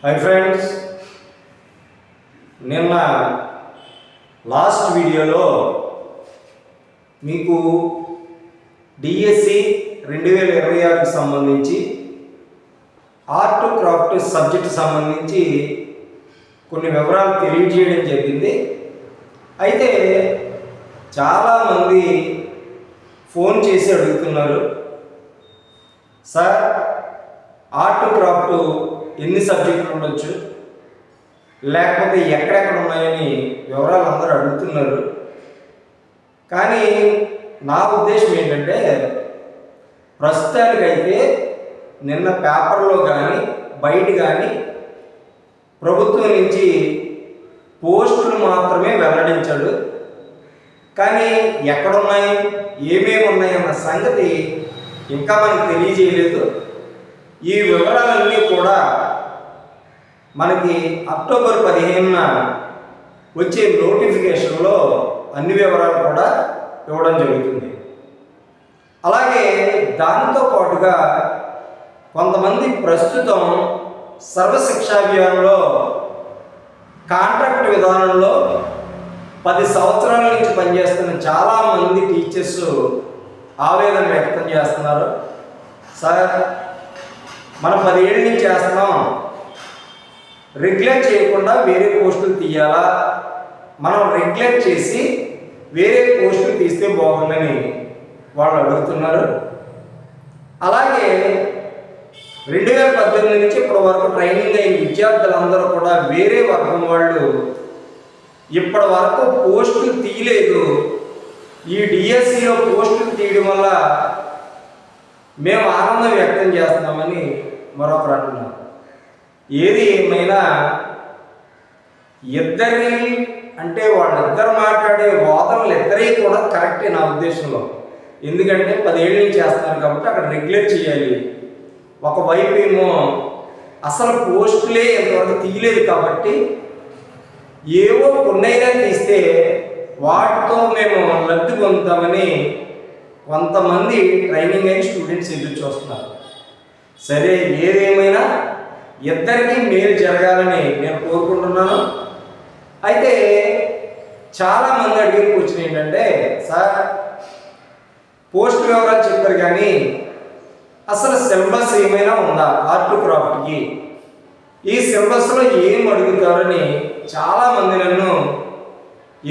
Hi friends, నిన్న last వీడియోలో మీకు డిఎస్సి 2026కి సంబంధించి ఆర్ట్ క్రాఫ్ట్ సబ్జెక్ట్ సంబంధించి కొన్ని వివరాలు తెలియజేయడం జరిగింది. అయితే చాలామంది ఫోన్ చేసి అడుగుతున్నారు, సార్ ఆర్ట్ క్రాఫ్ట్ ఎన్ని సబ్జెక్టులు ఉండొచ్చు, లేకపోతే ఎక్కడెక్కడ ఉన్నాయని వివరాలు అందరూ అడుగుతున్నారు. కానీ నా ఉద్దేశం ఏంటంటే, ప్రస్తుతానికైతే నిన్న పేపర్లో కానీ బయట కానీ ప్రభుత్వం నుంచి పోస్టులు మాత్రమే వెల్లడించాడు. కానీ ఎక్కడున్నాయి, ఏమేమి ఉన్నాయన్న సంగతి ఇంకా మనకు తెలియజేయలేదు. ఈ వివరాలన్నీ కూడా మనకి అక్టోబర్ 15న వచ్చే నోటిఫికేషన్లో అన్ని వివరాలు కూడా ఇవ్వడం జరుగుతుంది. అలాగే దానితో పాటుగా కొంతమంది ప్రస్తుతం సర్వశిక్షాభియాన్లో కాంట్రాక్ట్ విధానంలో 10 సంవత్సరాల నుంచి పనిచేస్తున్న చాలామంది టీచర్స్ ఆవేదన వ్యక్తం చేస్తున్నారు. సార్, మనం 10 ఏళ్ళ నుంచి చేస్తున్నాం, రెగ్యులర్ చేయకుండా వేరే పోస్టులు తీయాలా, మనం రెగ్యులర్ చేసి వేరే పోస్టులు తీస్తే బాగుందని వాళ్ళు అడుగుతున్నారు. అలాగే 2018 నుంచి ఇప్పటి వరకు ట్రైనింగ్ అయిన విద్యార్థులందరూ కూడా వేరే వర్గం వాళ్ళు ఇప్పటి వరకు పోస్టులు తీయలేదు. ఈ డిఎస్సిలో పోస్టులు తీయడం వల్ల మేము ఆనందం వ్యక్తం చేస్తున్నామని మరొకరు అంటున్నారు. ఏది ఏమైనా ఇద్దరి అంటే వాళ్ళిద్దరు మాట్లాడే వాదనలు ఇద్దరి కూడా కరెక్టే నా ఉద్దేశంలో. ఎందుకంటే 10 ఏళ్ళ నుంచి చేస్తున్నారు కాబట్టి అక్కడ రెగ్యులర్ చేయాలి. ఒకవైపు ఏమో అసలు పోస్టులే ఎంతవరకు తీయలేదు కాబట్టి ఏవో కొన్నైనా తీస్తే వాటితో మేము లబ్ధి పొందుతామని కొంతమంది ట్రైనింగ్ అయిన స్టూడెంట్స్ ఎదురు చూస్తున్నారు. సరే, ఏదేమైనా ఇద్దరికీ మేలు జరగాలని నేను కోరుకుంటున్నాను. అయితే చాలామంది అడిగిన క్వశ్చన్ ఏంటంటే, సార్ పోస్ట్ వివరాలు చెప్పారు కానీ అసలు సిలబస్ ఏమైనా ఉందా ఆర్ట్ క్రాఫ్ట్కి, ఈ సిలబస్లో ఏం అడుగుతారని చాలామంది నన్ను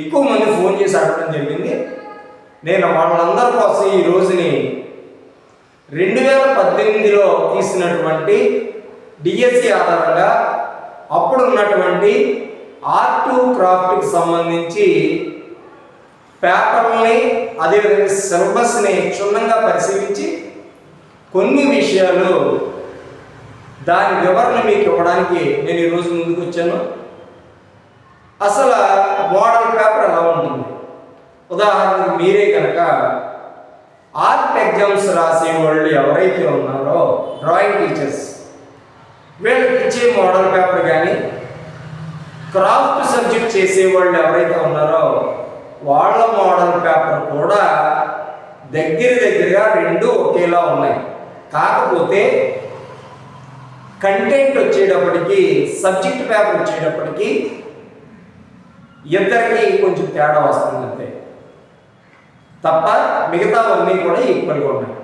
ఎక్కువ మంది ఫోన్ చేసి అడగడం జరిగింది. నేను వాళ్ళందరి కోసం ఈ రోజుని 2018లో తీసినటువంటి డిఎస్సి ఆధారంగా అప్పుడు ఉన్నటువంటి ఆర్ట్ క్రాఫ్ట్కి సంబంధించి పేపర్ని అదేవిధంగా సిలబస్ని క్షుణ్ణంగా పరిశీలించి కొన్ని విషయాలు దాని వివరణ మీకు ఇవ్వడానికి నేను ఈరోజు ముందుకు వచ్చాను. అసలు మోడల్ పేపర్ ఎలా ఉంటుంది, ఉదాహరణకు మీరే కనుక ఆర్ట్ ఎగ్జామ్స్ రాసే వాళ్ళు ఎవరైతే ఉన్నారో డ్రాయింగ్ టీచర్స్, వీళ్ళకి ఇచ్చే మోడల్ పేపర్ కానీ క్రాఫ్ట్ సబ్జెక్ట్ చేసేవాళ్ళు ఎవరైతే ఉన్నారో వాళ్ళ మోడల్ పేపర్ కూడా దగ్గరగా రెండు ఒకేలా ఉన్నాయి. కాకపోతే కంటెంట్ వచ్చేటప్పటికి, సబ్జెక్ట్ పేపర్ వచ్చేటప్పటికి ఇద్దరికి కొంచెం తేడా వస్తుంది అంతే తప్ప మిగతావన్నీ కూడా ఈక్వల్గా ఉన్నాయి.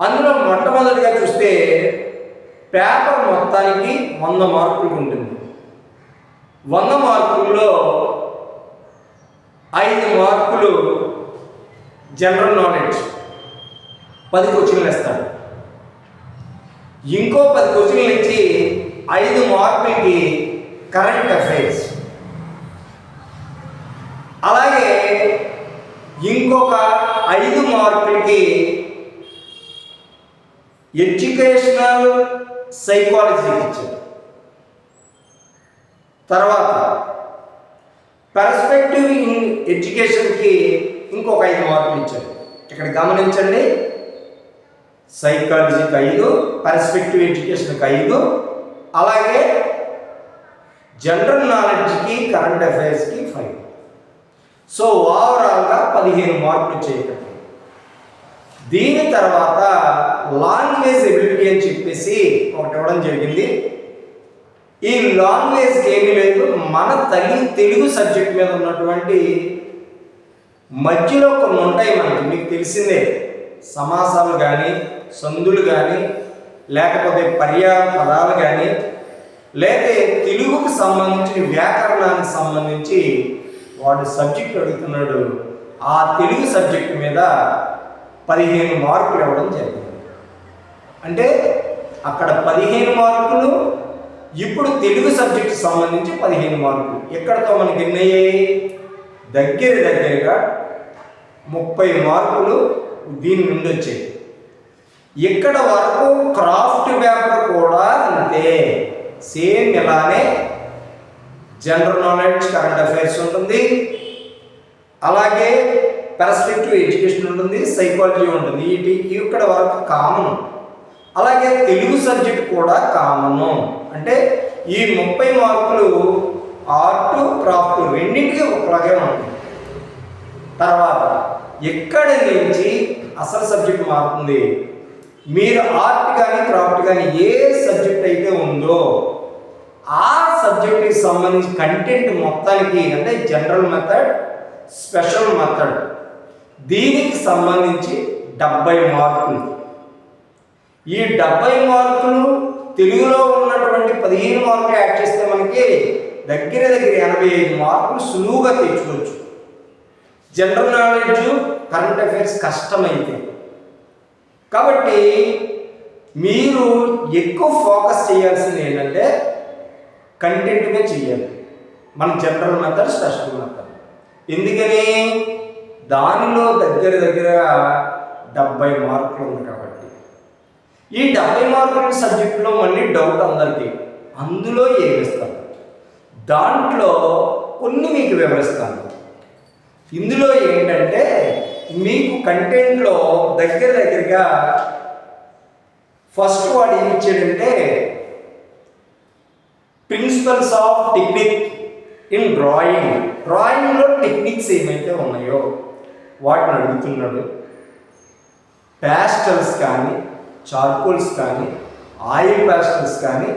అందులో మొట్టమొదటిగా చూస్తే పేపర్ మొత్తానికి 100 మార్కులు ఉంటుంది. 100 మార్కుల్లో 5 మార్కులు జనరల్ నాలెడ్జ్, 10 క్వశ్చన్లు ఇస్తాడు. ఇంకో 10 క్వశ్చన్లు ఇచ్చి 5 మార్కులకి కరెంట్ అఫైర్స్, అలాగే ఇంకొక 5 మార్కులకి ఎడ్యుకేషనల్ సైకాలజీ ఇచ్చారు. తర్వాత పర్స్పెక్టివ్ ఇన్ ఎడ్యుకేషన్కి ఇంకొక 5 మార్కులు ఇచ్చారు. ఇక్కడ గమనించండి, సైకాలజీకి 5, పర్స్పెక్టివ్ ఎడ్యుకేషన్కి 5, అలాగే జనరల్ నాలెడ్జ్కి కరెంట్ అఫైర్స్కి 5. సో ఓవరాల్గా 15 మార్కులు చేయగలరు. దీని తర్వాత లాంగ్వేజ్ ఎబిలిటీ అని చెప్పేసి ఒకటి ఇవ్వడం జరిగింది. ఈ లాంగ్వేజ్కి ఏమీ లేదు, మన తెలుగు సబ్జెక్ట్ మీద ఉన్నటువంటి మధ్యలో కొన్ని ఉంటాయి మనకి, మీకు తెలిసిందే. సమాసాలు కానీ, సందులు కానీ, లేకపోతే పర్యాయ పదాలు కానీ, లేకపోతే తెలుగుకు సంబంధించిన వ్యాకరణానికి సంబంధించి వాడు సబ్జెక్ట్ అడుగుతున్నాడు. ఆ తెలుగు సబ్జెక్ట్ మీద 15 మార్కులు ఇవ్వడం జరిగింది. అంటే అక్కడ 15 మార్కులు, ఇప్పుడు తెలుగు సబ్జెక్ట్ సంబంధించి 15 మార్కులు. ఎక్కడితో మనకి ఎన్ని అయ్యాయి? దగ్గరగా 30 మార్కులు దీని నుండి వచ్చాయి. ఇక్కడ వరకు క్రాఫ్ట్ పేపర్ కూడా అంతే, సేమ్ ఇలానే జనరల్ నాలెడ్జ్, కరెంట్ అఫైర్స్ ఉంటుంది, అలాగే పర్స్పెక్టివ్ ఎడ్యుకేషన్ ఉంటుంది, సైకాలజీ ఉంటుంది. ఇక్కడ వరకు కామన్. అలాగే తెలుగు సబ్జెక్ట్ కూడా కామను. అంటే ఈ 30 మార్కులు ఆర్ట్, క్రాఫ్ట్ రెండింటికి ఒకలాగే ఉంటుంది. తర్వాత ఎక్కడి నుంచి అసలు సబ్జెక్ట్ మారుతుంది? మీరు ఆర్ట్ కానీ క్రాఫ్ట్ కానీ ఏ సబ్జెక్ట్ అయితే ఉందో ఆ సబ్జెక్ట్కి సంబంధించి కంటెంట్ మొత్తానికి, అంటే జనరల్ మెథడ్, స్పెషల్ మెథడ్, దీనికి సంబంధించి 70 మార్కులు. ఈ 70 మార్కులు తెలుగులో ఉన్నటువంటి 15 మార్కులు యాడ్ చేస్తే మనకి దగ్గర 85 మార్కులు సులువుగా తెచ్చుకోవచ్చు. జనరల్ నాలెడ్జ్, కరెంట్ అఫైర్స్ కష్టమైతే. కాబట్టి మీరు ఎక్కువ ఫోకస్ చేయాల్సింది ఏంటంటే కంటెంట్ మీద చేయాలి. మన జనరల్ మెథడ్, స్పెషల్ మెథడ్. ఎందుకని? దానిలో దగ్గర 70 మార్కులు ఉంది కాబట్టి. ఈ 70 మార్కుల సబ్జెక్టులో మళ్ళీ డౌట్ అందరికీ, అందులో ఏమిస్తారు? దాంట్లో కొన్ని మీకు వివరిస్తాను. ఇందులో ఏంటంటే మీకు కంటెంట్లో దగ్గరగా ఫస్ట్ వాడు ఏమి ఇచ్చాడంటే principles of technique in drawing. డ్రాయింగ్లో టెక్నిక్స్ ఏమైతే ఉన్నాయో వాటిని అడుగుతున్నాడు. ప్యాస్టల్స్ కానీ, చార్కోల్స్ కానీ, ఆయిల్ ప్యాస్టల్స్ కానీ,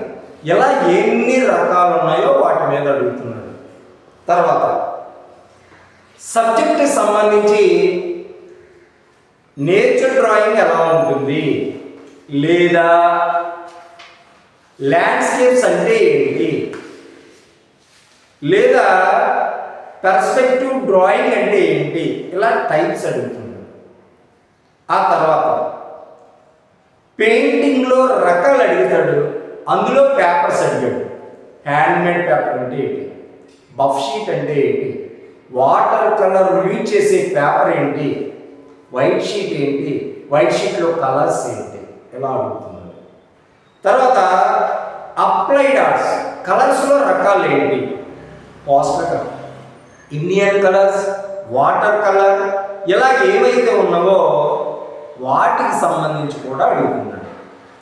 ఇలా ఎన్ని రకాలు ఉన్నాయో వాటి మీద అడుగుతున్నాడు. తర్వాత సబ్జెక్ట్కి సంబంధించి నేచర్ డ్రాయింగ్ ఎలా ఉంటుంది, లేదా ల్యాండ్స్కేప్స్ అంటే ఏంటి, లేదా పర్స్పెక్టివ్ డ్రాయింగ్ అంటే ఏంటి, ఇలా టైప్స్ అడుగుతున్నాడు. ఆ తర్వాత పెయింటింగ్లో రకాలు అడుగుతాడు. అందులో పేపర్స్ అడిగాడు. హ్యాండ్మేడ్ పేపర్ అంటే ఏంటి, బఫ్ షీట్ అంటే ఏంటి, వాటర్ కలర్ యూజ్ చేసే పేపర్ ఏంటి, వైట్ షీట్ ఏంటి, వైట్ షీట్లో కలర్స్ ఏంటి, ఇలా అడుగుతున్నాడు. తర్వాత అప్లైడ్ ఆర్ట్స్, కలర్స్లో రకాలు ఏంటి, poster colour, Indian colours, water colour, ఇలా ఏవైతే ఉన్నావో వాటికి సంబంధించి కూడా అడుగుతున్నాడు.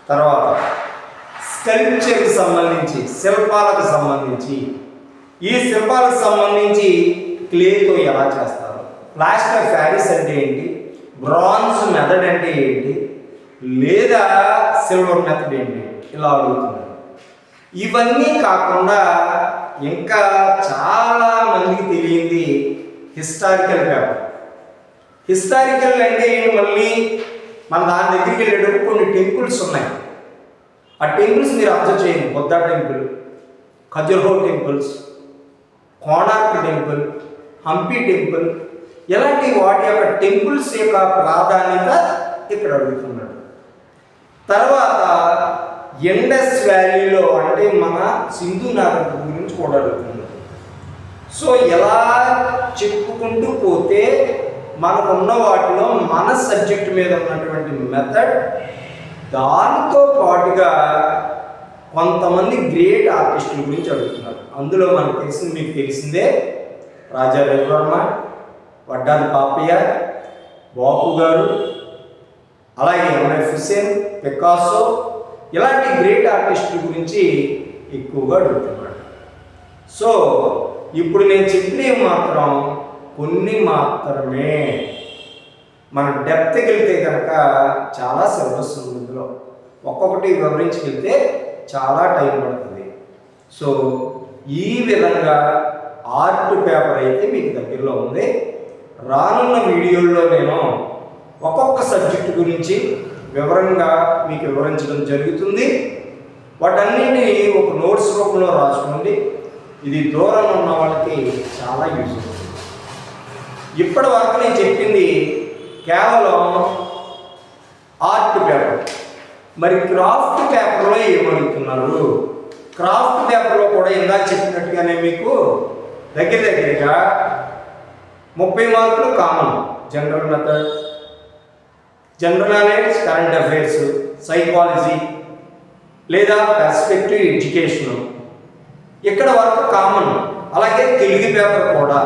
తర్వాత స్కల్ప్చర్కి సంబంధించి, శిల్పాలకు సంబంధించి, ఈ శిల్పాలకు సంబంధించి క్లేతో ఎలా చేస్తారు, ప్లాస్టర్ ఆఫ్ ప్యారిస్ అంటే ఏంటి, బ్రాంజ్ మెథడ్ అంటే ఏంటి, లేదా సిల్వర్ మెథడ్ ఏంటి, ఇలా అడుగుతున్నాడు. ఇవన్నీ కాకుండా ఇంకా చాలా మందికి తెలియంది హిస్టారికల్ పేపర్. హిస్టారికల్ అంటే మళ్ళీ మన దాని దగ్గరికి వెళ్ళేటప్పుడు కొన్ని టెంపుల్స్ ఉన్నాయి. ఆ టెంపుల్స్ మీరు అబ్జర్వ్ చేయండి. Buddha temple, Khajuraho temples, Konark temple, Hampi temple, ఇలాంటి వాటి యొక్క టెంపుల్స్ యొక్క ప్రాధాన్యత ఇక్కడ అడుగుతున్నాడు. తర్వాత ఇండస్ వ్యాలీలో అంటే మన సింధు నాగరికత గురించి కూడా అడుగుతున్నాడు. సో ఎలా చెప్పుకుంటూ పోతే మనకున్న వాటిలో మన సబ్జెక్ట్ మీద ఉన్నటువంటి మెథడ్, దానితో పాటుగా కొంతమంది గ్రేట్ ఆర్టిస్టుల గురించి అడుగుతున్నారు. అందులో మనకు తెలిసింది, మీకు తెలిసిందే, రాజా రవివర్మ, వడ్డాది పాపయ్య, బాపు గారు, అలాగే ఎంఎఫ్ హుసేన్, పికాసో, ఇలాంటి గ్రేట్ ఆర్టిస్టుల గురించి ఎక్కువగా అడుగుతున్నాడు. సో ఇప్పుడు నేను చెప్పినవి మాత్రం కొన్ని మాత్రమే. మన డెప్త్కి వెళ్తే కనుక చాలా సిలబస్ ఉంది. ఇందులో ఒక్కొక్కటి వివరించుకెళ్తే చాలా టైం పడుతుంది. సో ఈ విధంగా ఆర్ట్ పేపర్ అయితే మీకు దగ్గరలో ఉంది. రానున్న వీడియోల్లో నేను ఒక్కొక్క సబ్జెక్టు గురించి వివరంగా మీకు వివరించడం జరుగుతుంది. వాటన్నింటినీ ఒక నోట్స్ రూపంలో రాసుకోండి. ఇది దూరం ఉన్న వాళ్ళకి చాలా యూజ్ అవుతుంది. ఇప్పటి వరకు నేను చెప్పింది కేవలం ఆర్ట్ పేపర్. మరి క్రాఫ్ట్ పేపర్లో ఏమడుగుతున్నారు? క్రాఫ్ట్ పేపర్లో కూడా ఇందాక చెప్పినట్టుగానే మీకు దగ్గరగా 30 మార్కులు common. General method, general knowledge, current affairs, psychology లేదా పర్స్పెక్టివ్ ఎడ్యుకేషన్ ఇక్కడ వరకు కామన్. అలాగే తెలుగు పేపర్ కూడా.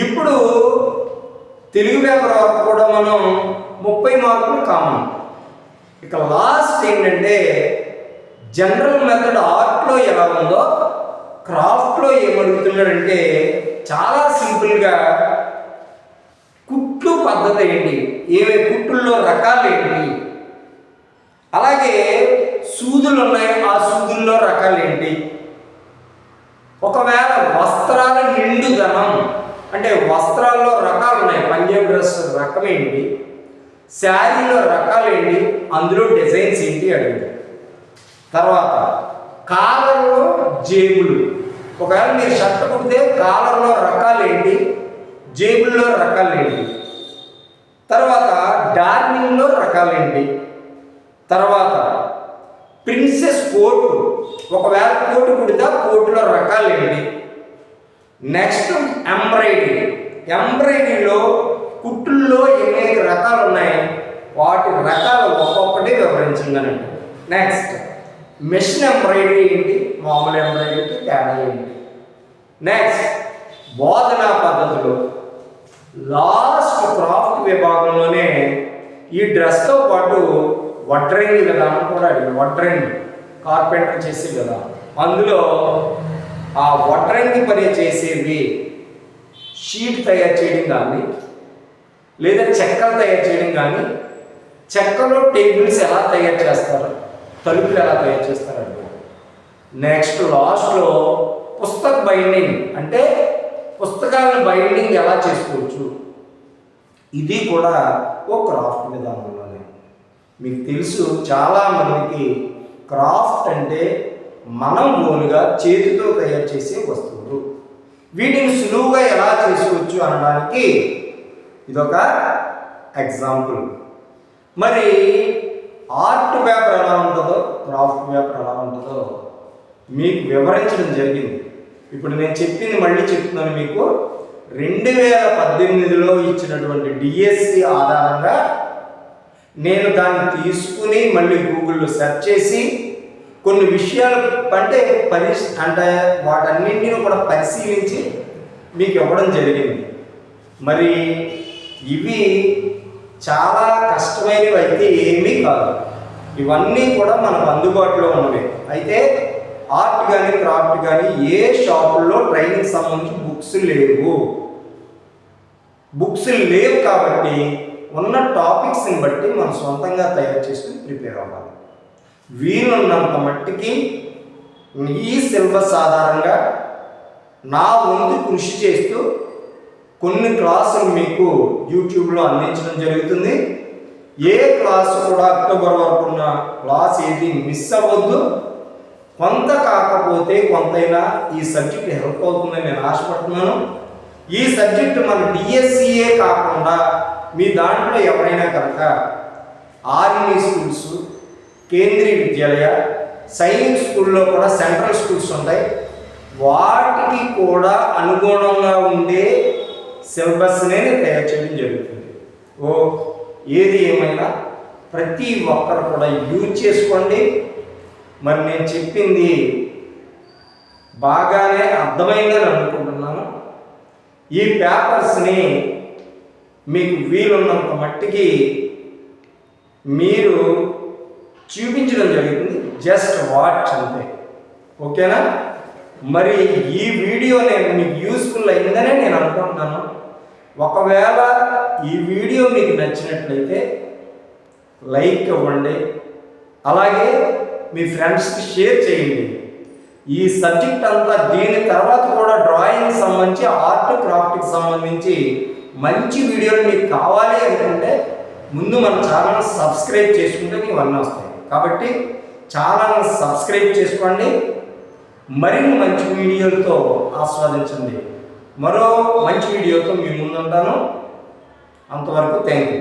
ఇప్పుడు తెలుగు పేపర్ వరకు కూడా మనం 30 మార్కులు కామన్. ఇక లాస్ట్ ఏంటంటే జనరల్ మెథడ్ ఆర్ట్లో ఎలా ఉందో క్రాఫ్ట్లో ఏమడుగుతున్నాడంటే చాలా సింపుల్గా కుట్లు పద్ధతి ఏంటి, కుట్టుల్లో రకాలు ఏంటి, అలాగే సూదులు ఉన్నాయి, ఆ సూదుల్లో రకాలు ఏంటి, ఒకవేళ వస్త్రాల నిండుదనం అంటే వస్త్రాల్లో రకాలు ఉన్నాయి, పంజాబ్ డ్రెస్ రకం ఏంటి, శారీలో రకాలు ఏంటి, అందులో డిజైన్స్ ఏంటి అడిగింది. తర్వాత కాలర్లో జేబులు, ఒకవేళ మీరు షర్ట్ కుడితే కాలర్లో రకాలు ఏంటి, జేబుల్లో రకాలు ఏంటి, తర్వాత డార్నింగ్లో రకాలు ఏంటి, తర్వాత ప్రిన్సెస్ కోట్, ఒకవేళ కోటు కుడితే కోటులో రకాలు ఏంటి, నెక్స్ట్ ఎంబ్రాయిడరీలో కుట్టుల్లో ఎన్ని రకాలు ఉన్నాయి, వాటి రకాలు ఒక్కొక్కటి వివరించిందని. నెక్స్ట్ మెషిన్ ఎంబ్రాయిడరీ ఏంటి, మామూలు ఎంబ్రాయిడరీకి తేడా ఏంటి. నెక్స్ట్ బోధనా పద్ధతులు. లాస్ట్ క్రాఫ్ట్ విభాగంలోనే ఈ డ్రెస్తో పాటు వడ్రంగి విధానం కూడా అడిగింది. వడ్రంగి కార్పెంటర్ చేసే విధానం, అందులో ఆ వడ్రంగి పని చేసేవి షీట్ తయారు చేయడం కానీ లేదా చెక్కలు తయారు చేయడం కానీ, చెక్కలో టేబుల్స్ ఎలా తయారు చేస్తారు, తలుపులు ఎలా తయారు చేస్తారండి. నెక్స్ట్ లాస్ట్లో పుస్తక బైండింగ్ అంటే పుస్తకాలను బైండింగ్ ఎలా చేసుకోవచ్చు, ఇది కూడా ఓ క్రాఫ్ట్ విధానంలోనే. మీకు తెలుసు చాలామందికి క్రాఫ్ట్ అంటే మనం ఓన్గా చేతితో తయారు చేసే వస్తువులు, వీటిని సులువుగా ఎలా చేసుకోవచ్చు అనడానికి ఇదొక ఎగ్జాంపుల్. మరి ఆర్ట్ పేపర్ ఎలా ఉంటుందో క్రాఫ్ట్ పేపర్ ఎలా ఉంటుందో మీకు వివరించడం జరిగింది. ఇప్పుడు నేను చెప్పింది మళ్ళీ చెప్తున్నాను మీకు. 2018లో ఇచ్చినటువంటి డిఎస్సి ఆధారంగా నేను దాన్ని తీసుకుని మళ్ళీ గూగుల్లో సెర్చ్ చేసి కొన్ని విషయాలు అంటే వాటన్నింటినీ కూడా పరిశీలించి మీకు ఇవ్వడం జరిగింది. మరి ఇవి చాలా కష్టమైనవి అయితే ఏమీ కాదు, ఇవన్నీ కూడా మనకు అందుబాటులో ఉన్నవి. అయితే ఆర్ట్ కానీ క్రాఫ్ట్ కానీ ఏ షాపుల్లో ట్రైనింగ్ సంబంధించి బుక్స్ లేవు కాబట్టి ఉన్న టాపిక్స్ని బట్టి మనం సొంతంగా తయారు చేసుకుని ప్రిపేర్ అవ్వాలి. వీలున్నంత మట్టికి ఈ సిలబస్ ఆధారంగా నా వంతు కృషి చేస్తూ కొన్ని క్లాసులు మీకు యూట్యూబ్లో అందించడం జరుగుతుంది. ఏ క్లాసు కూడా అక్టోబర్ వరకు ఉన్న క్లాస్ ఏది మిస్ అవ్వద్దు. కొంత కాకపోతే కొంతైనా ఈ సబ్జెక్ట్ హెల్ప్ అవుతుందని నేను ఆశపడుతున్నాను. ఈ సబ్జెక్టు మన డిఎస్సిఏ కాకుండా మీ దాంట్లో ఎవరైనా కనుక ఆర్మీ స్కూల్స్, కేంద్రీయ విద్యాలయ, సైనిక్ స్కూల్లో కూడా సెంట్రల్ స్కూల్స్ ఉంటాయి, వాటికి కూడా అనుగుణంగా ఉండే సిలబస్నే తయారు చేయడం జరుగుతుంది. ఏది ఏమైనా ప్రతి ఒక్కరు కూడా యూజ్ చేసుకోండి. మరి నేను చెప్పింది బాగానే అర్థమైందని అనుకుంటున్నాను. ఈ పేపర్స్ని మీకు వీలున్నంత మట్టికి మీరు చూపించడం జరుగుతుంది, జస్ట్ వాచ్ అంతే. ఓకేనా? మరి ఈ వీడియో నేను మీకు యూస్ఫుల్ అయిందనే నేను అనుకుంటున్నాను. ఒకవేళ ఈ వీడియో మీకు నచ్చినట్లయితే లైక్ ఇవ్వండి, అలాగే మీ ఫ్రెండ్స్కి షేర్ చేయండి. ఈ సబ్జెక్ట్ అంతా దీని తర్వాత కూడా డ్రాయింగ్ సంబంధించి ఆర్ట్ క్రాఫ్ట్కి సంబంధించి మంచి వీడియోలు మీకు కావాలి అనుకుంటే ముందు మన ఛానల్ సబ్స్క్రైబ్ చేసుకుంటే ఇవన్నీ వస్తాయి. కాబట్టి ఛానల్ సబ్స్క్రైబ్ చేసుకోండి, మరిన్ని మంచి వీడియోలతో ఆస్వాదించండి. మరో మంచి వీడియోతో మీ ముందుంటాను. అంతవరకు థ్యాంక్ యూ.